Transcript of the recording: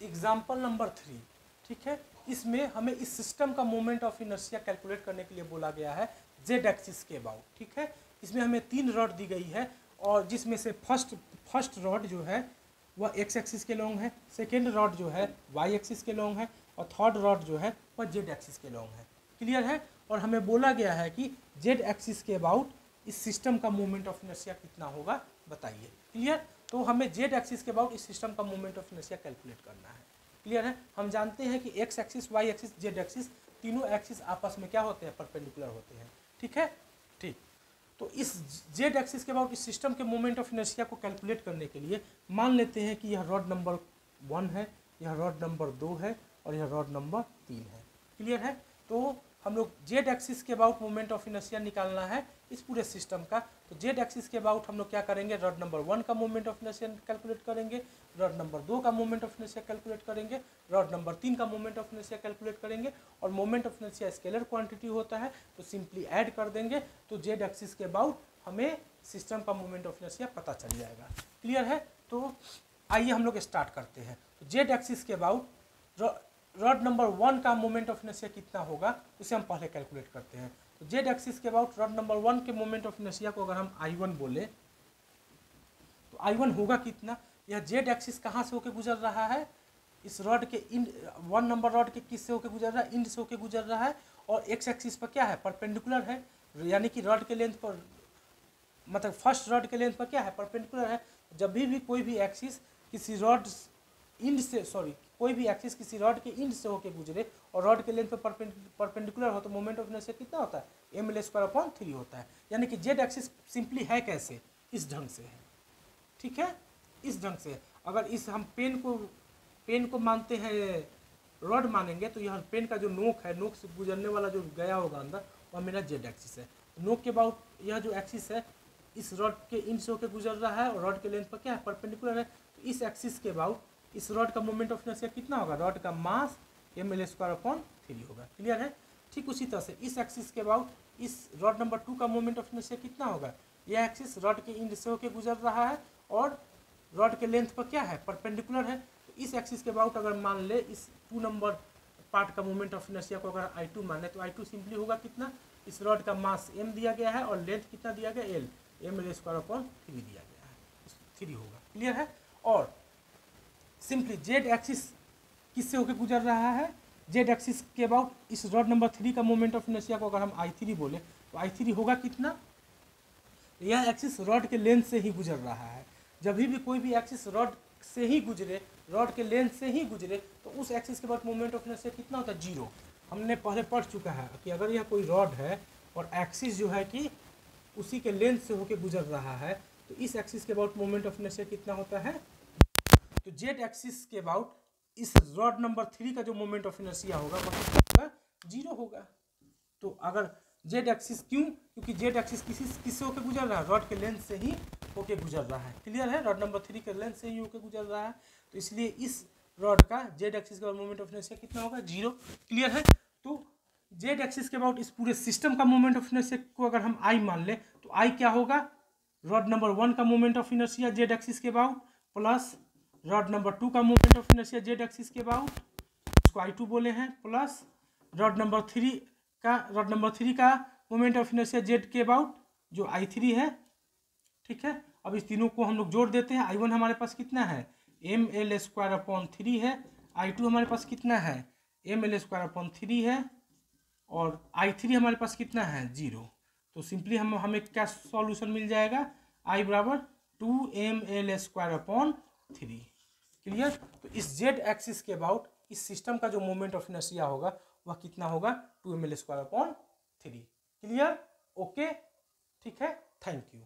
Example number 3, ठीक है, इसमें हमें इस सिस्टम का मोमेंट ऑफ इनर्शिया कैलकुलेट करने के लिए बोला गया है जेड एक्सिस के अबाउट, ठीक है। इसमें हमें 3 रॉड दी गई है और जिसमें से फर्स्ट रॉड जो है वह एक्स एक्सिस के लॉन्ग है, सेकेंड रॉड जो है वाई एक्सिस के लॉन्ग है और थर्ड रॉड जो है वह जेड एक्सिस के लॉन्ग है। क्लियर है। और हमें बोला गया है कि जेड एक्सिस के अबाउट इस सिस्टम का मोमेंट ऑफ इनर्शिया कितना होगा बताइए। क्लियर। तो हमें जेड एक्सिस के अबाउट इस सिस्टम का मोमेंट ऑफ इनर्शिया कैलकुलेट करना है। क्लियर है। हम जानते हैं कि X axis, Y axis, Z axis, तीनों एक्सिस आपस में क्या होते हैं, परपेंडिकुलर होते हैं। ठीक है। ठीक। तो इस जेड एक्सिस के अबाउट इस सिस्टम के मोमेंट ऑफ इनर्शिया को कैलकुलेट करने के लिए मान लेते हैं कि यह रॉड नंबर 1 है, यह रॉड नंबर 2 है और यह रॉड नंबर 3 है। क्लियर है। तो हम लोग जेड एक्सिस के अबाउट मोमेंट ऑफ इनर्शिया निकालना है इस पूरे सिस्टम का। तो जेड एक्सिस के अबाउट हम लोग क्या करेंगे, रॉड नंबर 1 का मोमेंट ऑफ इनर्शिया कैलकुलेट करेंगे, रॉड नंबर 2 का मोमेंट ऑफ इनर्शिया कैलकुलेट करेंगे, रॉड नंबर 3 का मोमेंट ऑफ इनर्शिया कैलकुलेट करेंगे। और moment of inertia scalar quantity होता है तो सिंपली ऐड कर देंगे तो जेड एक्सिस के अबाउट हमें सिस्टम का मोमेंट ऑफ इनर्शिया पता चल जाएगा। क्लियर है। तो आइए हम लोग स्टार्ट करते हैं। तो जेड एक्सिस के अबाउट रॉड नंबर 1 का मोमेंट ऑफ इनर्शिया कितना होगा उसे हम पहले कैलकुलेट करते हैं। तो जेड एक्सिस के अबाउट रॉड नंबर 1 के मोमेंट ऑफ इनर्शिया को अगर हम I1 बोले तो I1 होगा कितना। यह जेड एक्सिस कहाँ से होकर गुजर रहा है, इस रॉड के इंड 1 नंबर रॉड के किस से होकर गुजर रहा है, इंड से होकर गुजर रहा है। और एक्स एक्सिस पर क्या है, परपेंडिकुलर है, यानी कि रॉड के लेंथ पर, मतलब फर्स्ट रॉड के लेंथ पर क्या है, परपेंडिकुलर है। जब भी कोई भी एक्सिस किसी रॉड इंड से, कोई भी एक्सिस किसी रॉड के इंड से होकर गुजरे और रॉड के लेंथ पर परपेंडिकुलर हो तो मोमेंट ऑफ इनर्शिया कितना होता है, mL² होता है। यानी कि जेड एक्सिस सिंपली है कैसे, इस ढंग से है। ठीक है, इस ढंग से। अगर इस हम पेन को मानते हैं, रॉड मानेंगे तो यह पेन का जो नोक है, नोक से गुजरने वाला जो गया होगा अंदर, वह मेरा जेड एक्सिस है। नोक के बाद यह जो एक्सिस है इस रॉड के इंड से होकर गुजर रहा है और रॉड के लेंथ पर क्या है, परपेंडिकुलर है। तो इस एक्सिस के बाद इस रॉड का मोमेंट ऑफ इनर्शिया कितना होगा, रॉड का मास mL² होगा। क्लियर है। ठीक उसी तरह से इस एक्सिस के बाद इस रॉड नंबर 2 का मोमेंट ऑफ इनर्शिया कितना होगा, यह एक्सिस रॉड के इंड से होकर गुजर रहा है और रॉड के लेंथ पर क्या है, परपेंडिकुलर है। तो इस एक्सिस के बाद अगर मान ले इस 2 नंबर पार्ट का मोमेंट ऑफ इनर्शिया को अगर I2 माने तो I2 सिंपली होगा कितना, इस रॉड का मास m दिया गया है और लेंथ कितना दिया गया, l, mL² दिया गया है, 3 होगा। क्लियर है। और सिंपली जेड एक्सिस किससे होकर गुजर रहा है, जेड एक्सिस के अबाउट इस रॉड नंबर 3 का मोमेंट ऑफ इनर्शिया को अगर हम I3 बोले तो I3 होगा कितना, यह एक्सिस रॉड के लेंथ से ही गुजर रहा है। जब भी कोई भी एक्सिस रॉड से ही गुजरे, रॉड के लेंथ से ही गुजरे तो उस एक्सिस के बाद मोमेंट ऑफ इनर्शिया कितना होता है, 0। हमने पहले पढ़ चुका है कि अगर यह कोई रॉड है और एक्सिस जो है कि उसी के लेंथ से होकर गुजर रहा है तो इस एक्सिस के अबाउट मोमेंट ऑफ इनर्शिया कितना होता है। तो जेड एक्सिस के अबाउट इस रॉड नंबर 3 का जो मोमेंट ऑफ इनर्शिया होगा वह कितना होगा, 0 होगा। तो अगर जेड एक्सिस, क्योंकि जेड एक्सिस किससे होकर गुजर रहा है, रॉड के लेंथ से ही होकर गुजर रहा है। क्लियर है। रॉड नंबर 3 के लेंथ से ही होकर गुजर रहा है तो इसलिए इस रॉड का जेड एक्सिस का मोमेंट ऑफ इनर्शिया कितना होगा, 0। क्लियर है। तो जेड एक्सिस के अबाउट इस पूरे सिस्टम का मोमेंट ऑफ इनर्शिया को अगर हम I मान ले तो I क्या होगा, रॉड नंबर 1 का moment of inertia Z axis के अबाउट प्लस रॉड नंबर 2 का moment of inertia Z axis के अबाउट, इसको I2 बोले हैं, प्लस रॉड नंबर 3 का मोमेंट ऑफ इनर्शिया जेड के अबाउट जो I3 है। ठीक है। अब इस तीनों को हम लोग जोड़ देते हैं। I1 हमारे पास कितना है, mL² है, I2 हमारे पास कितना है, mL² है और I3 हमारे पास कितना है, 0। तो सिंपली हमें क्या सॉल्यूशन मिल जाएगा, I बराबर 2mL² 3। क्लियर। तो इस जेड एक्सिस के अबाउट इस सिस्टम का जो मोमेंट ऑफ इनर्शिया होगा वह कितना होगा, 2mL² 3। क्लियर। ओके। ठीक है। Thank you.